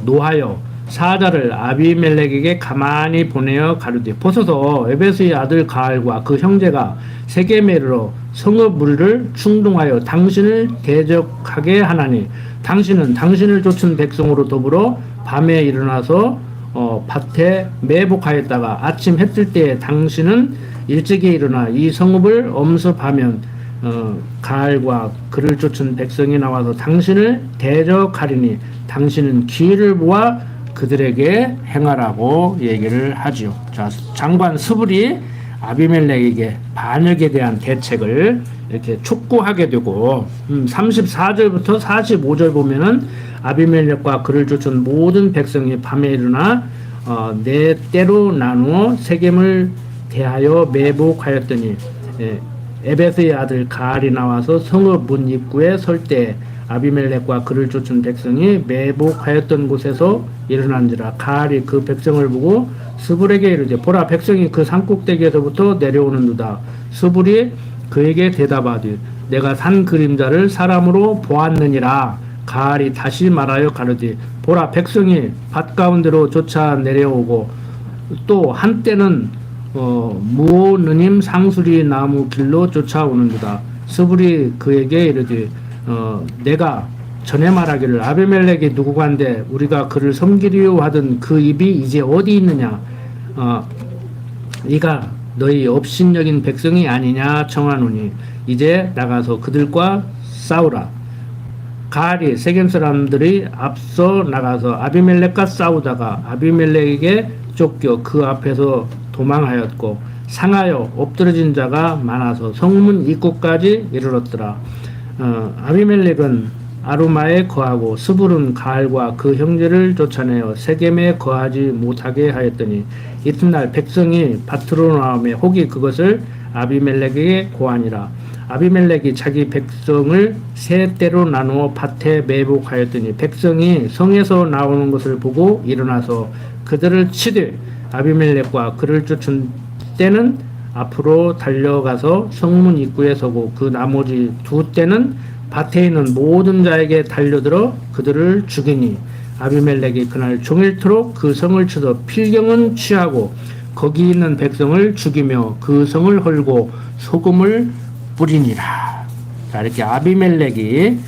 노하여 사자를 아비멜렉에게 가만히 보내어 가르되 보소서 에벳의 아들 가알과 그 형제가 세겜에 이르러 성읍 무리를 충동하여 당신을 대적하게 하나니 당신은 당신을 쫓은 백성으로 더불어 밤에 일어나서 밭에 매복하였다가 아침 해 뜰 때에 당신은 일찍이 일어나 이 성읍을 엄습하면 가알과 그를 쫓은 백성이 나와서 당신을 대적하리니 당신은 기회를 모아 그들에게 행하라고 얘기를 하지요. 자, 장관 스불이 아비멜렉에게 반역에 대한 대책을 이렇게 촉구하게 되고 34절부터 45절 보면은 아비멜렉과 그를 쫓은 모든 백성이 밤에 일어나 네 때로 나누어 세겜을 대하여 매복하였더니 에벳의 아들 가알이 나와서 성읍 문 입구에 설 때 아비멜렉과 그를 쫓은 백성이 매복하였던 곳에서 일어난지라. 가알이 그 백성을 보고 스불에게 이르되 보라 백성이 그 산꼭대기에서부터 내려오는도다. 스불이 그에게 대답하되 내가 산 그림자를 사람으로 보았느니라. 가알이 다시 말하여 가르되 보라 백성이 밭 가운데로 쫓아 내려오고 또 한때는 무오느님 상수리 나무 길로 쫓아오는도다. 스불이 그에게 이르되 내가 전에 말하기를 아비멜렉이 누구간데 우리가 그를 섬기려 하던 그 입이 이제 어디 있느냐. 이가 너희 업신여긴 백성이 아니냐 청하노니 이제 나가서 그들과 싸우라. 가알이 세겜 사람들이 앞서 나가서 아비멜렉과 싸우다가 아비멜렉에게 쫓겨 그 앞에서 도망하였고 상하여 엎드러진 자가 많아서 성문 입구까지 이르렀더라. 아비멜렉은 아루마에 거하고 스불은 가알과 그 형제를 쫓아내어 세겜에 거하지 못하게 하였더니 이튿날 백성이 밭으로 나오매 혹이 그것을 아비멜렉에게 고하니라. 아비멜렉이 자기 백성을 세 때로 나누어 밭에 매복하였더니 백성이 성에서 나오는 것을 보고 일어나서 그들을 치되 아비멜렉과 그를 쫓은 때는 앞으로 달려가서 성문 입구에 서고 그 나머지 두 때는 밭에 있는 모든 자에게 달려들어 그들을 죽이니 아비멜렉이 그날 종일토록 그 성을 쳐서 필경은 취하고 거기 있는 백성을 죽이며 그 성을 헐고 소금을 뿌리니라. 자, 이렇게 아비멜렉이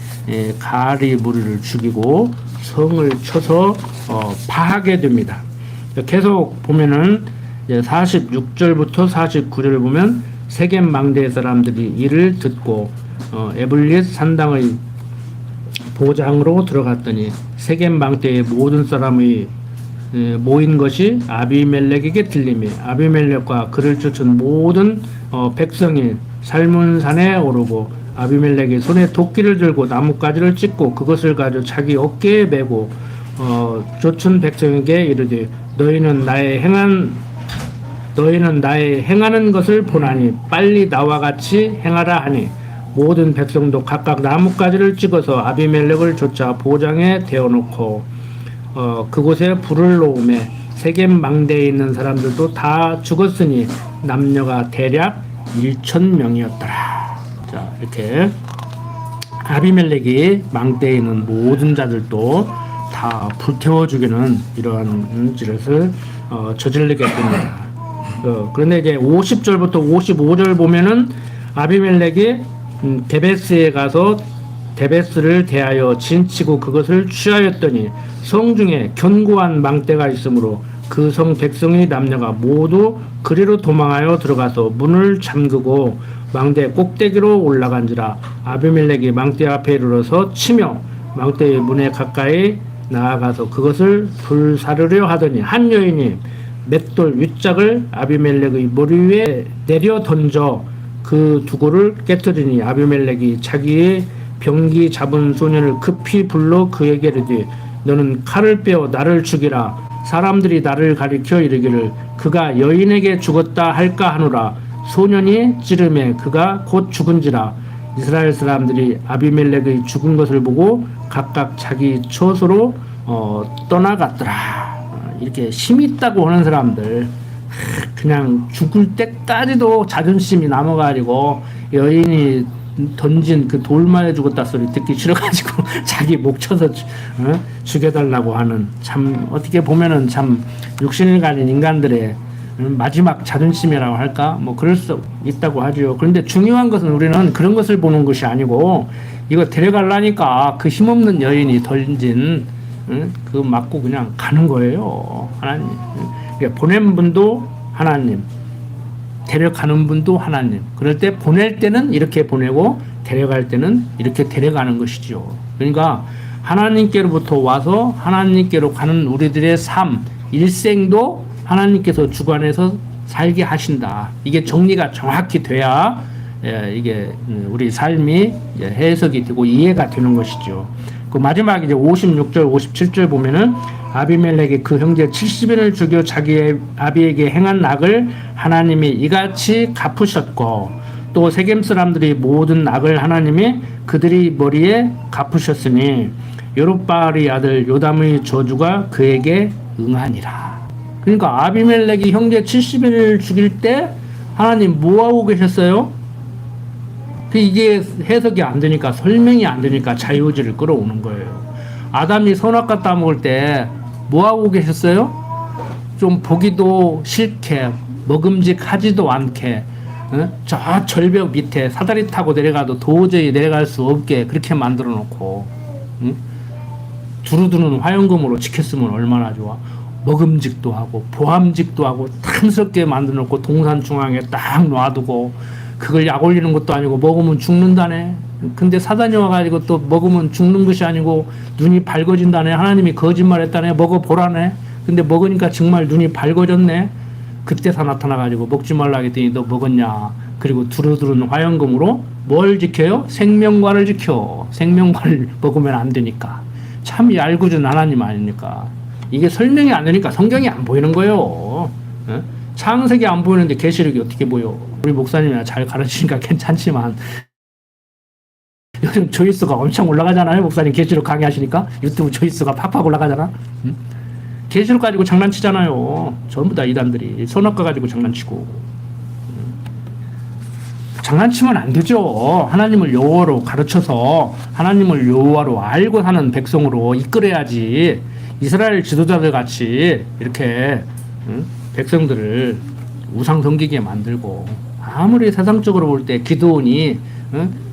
가알의 무리를 죽이고 성을 쳐서 파하게 됩니다. 계속 보면은 46절부터 49절을 보면 세겜 망대 사람들이 이를 듣고 에블릿 산당의 보장으로 들어갔더니 세겜 망대의 모든 사람이 모인 것이 아비멜렉에게 들리며 아비멜렉과 그를 쫓은 모든 백성이 살문산에 오르고 아비멜렉이 손에 도끼를 들고 나뭇가지를 찢고 그것을 가지고 자기 어깨에 메고 쫓은 백성에게 이르되 너희는 나의 행하는 것을 보나니 빨리 나와 같이 행하라 하니 모든 백성도 각각 나뭇가지를 찍어서 아비멜렉을 쫓아 보장에 대어놓고 그곳에 불을 놓으매 세겜 망대에 있는 사람들도 다 죽었으니 남녀가 대략 1,000명이었더라. 자, 이렇게 아비멜렉이 망대에 있는 모든 자들도 다 불태워 죽이는 이러한 짓을 저지르게 됩니다. 그런데 이제 50절부터 55절 보면은 아비멜렉이 데베스에 가서 데베스를 대하여 진치고 그것을 취하였더니 성 중에 견고한 망대가 있으므로 그 성 백성의 남녀가 모두 그리로 도망하여 들어가서 문을 잠그고 망대 꼭대기로 올라간지라. 아비멜렉이 망대 앞에 이르러서 치며 망대의 문에 가까이 나아가서 그것을 불사르려 하더니 한 여인이 맷돌 윗짝을 아비멜렉의 머리 위에 내려 던져 그 두고를 깨뜨리니 아비멜렉이 자기의 병기 잡은 소년을 급히 불러 그에게 이르되 너는 칼을 빼어 나를 죽이라. 사람들이 나를 가리켜 이르기를 그가 여인에게 죽었다 할까 하노라. 소년이 찌름에 그가 곧 죽은지라. 이스라엘 사람들이 아비멜렉의 죽은 것을 보고 각각 자기 처소로 떠나갔더라. 이렇게 힘 있다고 하는 사람들 그냥 죽을 때까지도 자존심이 남아가지고 여인이 던진 그 돌만에 죽었다 소리 듣기 싫어가지고 자기 목 쳐서 죽여달라고 하는, 참 어떻게 보면은 참 육신을 가진 인간들의 마지막 자존심이라고 할까 뭐 그럴 수 있다고 하죠. 그런데 중요한 것은 우리는 그런 것을 보는 것이 아니고 이거 데려가려니까 그 힘없는 여인이 던진 그거 맞고 그냥 가는 거예요. 하나님. 그러니까 보낸 분도 하나님, 데려가는 분도 하나님. 그럴 때 보낼 때는 이렇게 보내고 데려갈 때는 이렇게 데려가는 것이죠. 그러니까 하나님께로부터 와서 하나님께로 가는 우리들의 삶, 일생도 하나님께서 주관해서 살게 하신다. 이게 정리가 정확히 돼야 이게 우리 삶이 해석이 되고 이해가 되는 것이죠. 그 마지막 이제 56절, 57절 보면은 아비멜렉이 그 형제 70인을 죽여 자기의 아비에게 행한 악을 하나님이 이같이 갚으셨고 또 세겜 사람들이 모든 악을 하나님이 그들이 머리에 갚으셨으니 여룹바알의 아들 요담의 저주가 그에게 응하니라. 그러니까 아비멜렉이 형제 70인을 죽일 때 하나님 뭐하고 계셨어요? 이게 해석이 안 되니까, 설명이 안 되니까 자유의지를 끌어오는 거예요. 아담이 선악과 따먹을 때 뭐하고 계셨어요? 좀 보기도 싫게, 먹음직하지도 않게, 저 절벽 밑에 사다리 타고 내려가도 도저히 내려갈 수 없게 그렇게 만들어 놓고, 두루두는 화영금으로 지켰으면 얼마나 좋아. 먹음직도 하고 보함직도 하고 탐스럽게 만들어 놓고 동산 중앙에 딱 놔두고 그걸 약 올리는 것도 아니고 먹으면 죽는다네. 근데 사단이 와가지고 또 먹으면 죽는 것이 아니고 눈이 밝아진다네. 하나님이 거짓말했다네. 먹어보라네. 근데 먹으니까 정말 눈이 밝아졌네. 그때서 나타나가지고 먹지 말라 했더니 너 먹었냐. 그리고 두루두른 화영금으로 뭘 지켜요? 생명과를 지켜. 생명과를 먹으면 안 되니까. 참 얄궂은 하나님 아닙니까? 이게 설명이 안 되니까 성경이 안 보이는 거예요. 창세기 안 보이는데 계시록이 어떻게 보여? 우리 목사님이 잘 가르치니까 괜찮지만 요즘 조회수가 엄청 올라가잖아요. 목사님 계시록 강의하시니까 유튜브 조회수가 팍팍 올라가잖아. 계시록 가지고 장난치잖아요. 전부 다 이단들이 선악과 가지고 장난치고. 장난치면 안 되죠. 하나님을 여호와로 가르쳐서 하나님을 여호와로 알고 사는 백성으로 이끌어야지. 이스라엘 지도자들 같이 이렇게 백성들을 우상 섬기게 만들고, 아무리 세상적으로 볼 때 기드온이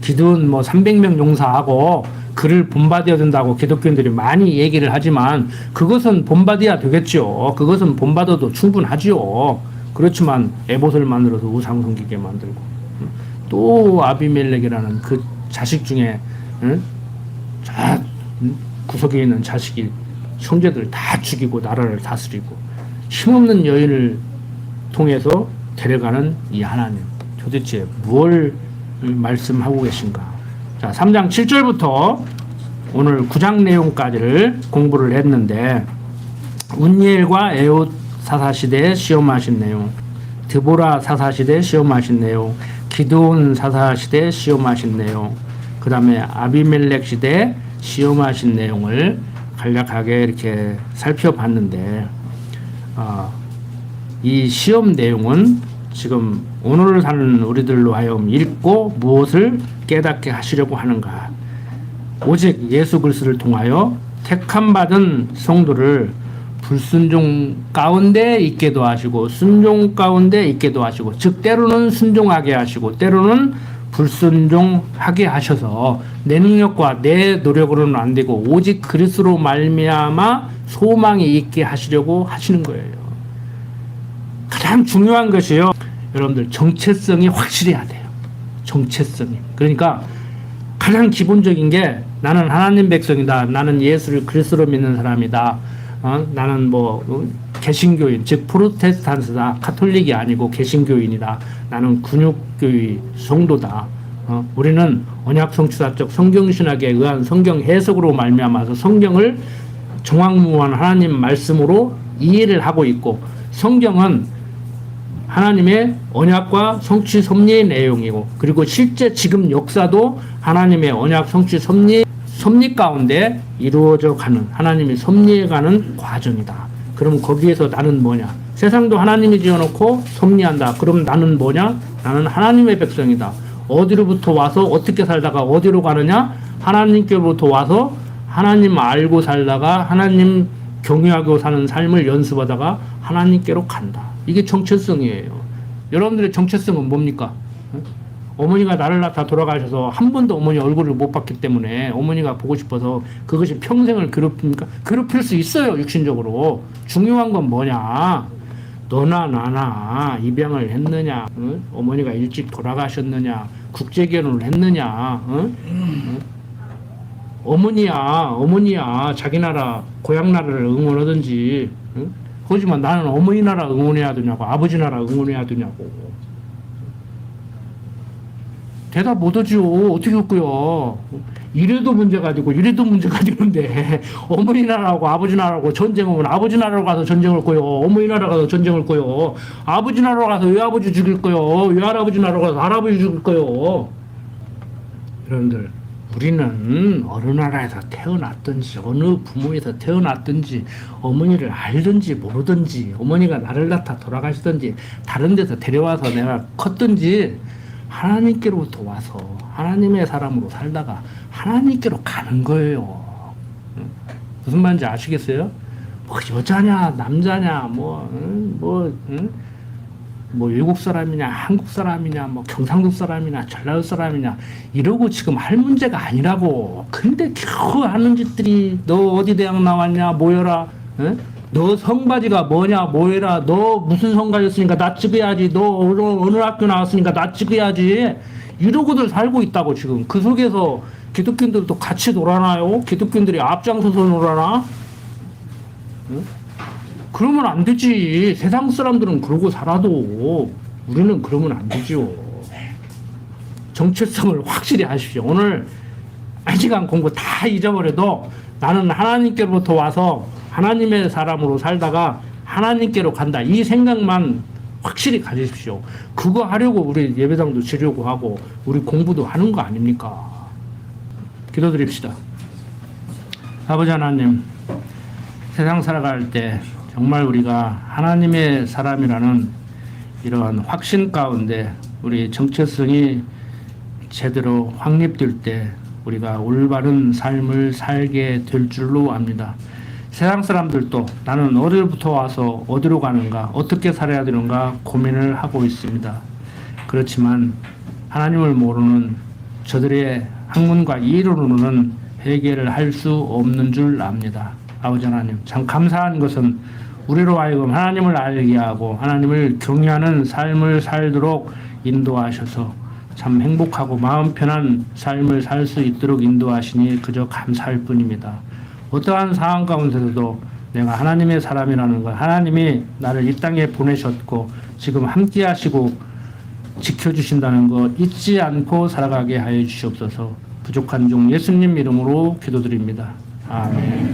기드온 뭐 300명 용사하고 그를 본받아야 된다고 기독교인들이 많이 얘기를 하지만 그것은 본받아야 되겠죠. 그것은 본받아도 충분하지요. 그렇지만 에봇을 만들어서 우상 섬기게 만들고, 또 아비멜렉이라는 그 자식 중에 구석에 있는 자식이 형제들 다 죽이고 나라를 다스리고 힘없는 여인을 통해서 데려가는 이 하나님, 도대체 뭘 말씀하고 계신가? 자, 3장 7절부터 오늘 9장 내용까지를 공부를 했는데, 운니엘과 에웃 사사시대에 시험하신 내용, 드보라 사사시대에 시험하신 내용, 기드온 사사시대에 시험하신 내용, 그 다음에 아비멜렉 시대에 시험하신 내용을 간략하게 이렇게 살펴봤는데, 이 시험 내용은 지금 오늘을 사는 우리들로 하여금 읽고 무엇을 깨닫게 하시려고 하는가. 오직 예수 그리스도를 통하여 택함받은 성도를 불순종 가운데 있게도 하시고 순종 가운데 있게도 하시고, 즉 때로는 순종하게 하시고 때로는 불순종하게 하셔서 내 능력과 내 노력으로는 안 되고 오직 그리스도로 말미암아 소망이 있게 하시려고 하시는 거예요. 가장 중요한 것이요, 여러분들 정체성이 확실해야 돼요. 정체성이. 그러니까 가장 기본적인 게 나는 하나님 백성이다. 나는 예수를 그리스도로 믿는 사람이다. 나는 개신교인, 즉 프로테스탄트다. 카톨릭이 아니고 개신교인이다. 나는 근육교의 성도다. 우리는 언약 성취사적 성경신학에 의한 성경 해석으로 말미암아서 성경을 정확무한 하나님 말씀으로 이해를 하고 있고, 성경은 하나님의 언약과 성취 섭리의 내용이고, 그리고 실제 지금 역사도 하나님의 언약 성취 섭리 가운데 이루어져 가는, 하나님이 섭리해가는 과정이다. 그럼 거기에서 나는 뭐냐? 세상도 하나님이 지어놓고 섭리한다. 그럼 나는 뭐냐? 나는 하나님의 백성이다. 어디로부터 와서 어떻게 살다가 어디로 가느냐? 하나님께로부터 와서 하나님 알고 살다가 하나님 경외하고 사는 삶을 연습하다가 하나님께로 간다. 이게 정체성이에요. 여러분들의 정체성은 뭡니까? 어머니가 나를 낳다 돌아가셔서 한 번도 어머니 얼굴을 못 봤기 때문에 어머니가 보고 싶어서 그것이 평생을 괴롭힙니까? 괴롭힐 수 있어요, 육신적으로. 중요한 건 뭐냐? 너나 나나 입양을 했느냐? 어머니가 일찍 돌아가셨느냐? 국제결혼을 했느냐? 어머니야 자기 나라 고향 나라를 응원하든지. 하지만 나는 어머니 나라 응원해야 되냐고, 아버지 나라 응원해야 되냐고. 대답 못하죠. 어떻게 할거요? 이래도 문제가 되고 이래도 문제가 되는데 어머니 나라하고 아버지 나라하고 전쟁하면 아버지 나라로 가서 전쟁을 거요, 어머니 나라 가서 전쟁을 거요. 아버지 나라로 가서 외아버지 죽일 거요, 외할아버지 나라로 가서 할아버지 죽일 거요. 여러분들, 우리는 어느 나라에서 태어났든지 어느 부모에서 태어났든지 어머니를 알든지 모르든지 어머니가 나를 낳다 돌아가시든지 다른 데서 데려와서 내가 컸든지 하나님께로부터 와서 하나님의 사람으로 살다가 하나님께로 가는 거예요. 무슨 말인지 아시겠어요? 여자냐 남자냐 외국 사람이냐 한국 사람이냐 경상도 사람이냐 전라도 사람이냐 이러고 지금 할 문제가 아니라고. 근데 겨우 하는 짓들이 너 어디 대학 나왔냐 모여라, 너 성바지가 뭐냐 뭐해라, 너 무슨 성 가졌으니까 나 찍어야지, 너 어느 학교 나왔으니까 나 찍어야지, 이러고들 살고 있다고. 지금 그 속에서 기독교인들도 같이 놀아나요? 기독교인들이 앞장서서 놀아나? 그러면 안 되지. 세상 사람들은 그러고 살아도 우리는 그러면 안 되죠. 정체성을 확실히 하십시오. 오늘 1시간 공부 다 잊어버려도 나는 하나님께로부터 와서 하나님의 사람으로 살다가 하나님께로 간다. 이 생각만 확실히 가지십시오. 그거 하려고 우리 예배당도 지려고 하고 우리 공부도 하는 거 아닙니까? 기도드립시다. 아버지 하나님, 세상 살아갈 때 정말 우리가 하나님의 사람이라는 이러한 확신 가운데 우리 정체성이 제대로 확립될 때 우리가 올바른 삶을 살게 될 줄로 압니다. 세상 사람들도 나는 어디로부터 와서 어디로 가는가, 어떻게 살아야 되는가 고민을 하고 있습니다. 그렇지만 하나님을 모르는 저들의 학문과 이론으로는 해결을 할 수 없는 줄 압니다. 아버지 하나님, 참 감사한 것은 우리로 하여금 하나님을 알게 하고 하나님을 경외하는 삶을 살도록 인도하셔서 참 행복하고 마음 편한 삶을 살 수 있도록 인도하시니 그저 감사할 뿐입니다. 어떠한 상황 가운데서도 내가 하나님의 사람이라는 것, 하나님이 나를 이 땅에 보내셨고 지금 함께 하시고 지켜주신다는 것 잊지 않고 살아가게 하여 주시옵소서. 부족한 종 예수님 이름으로 기도드립니다. 아멘.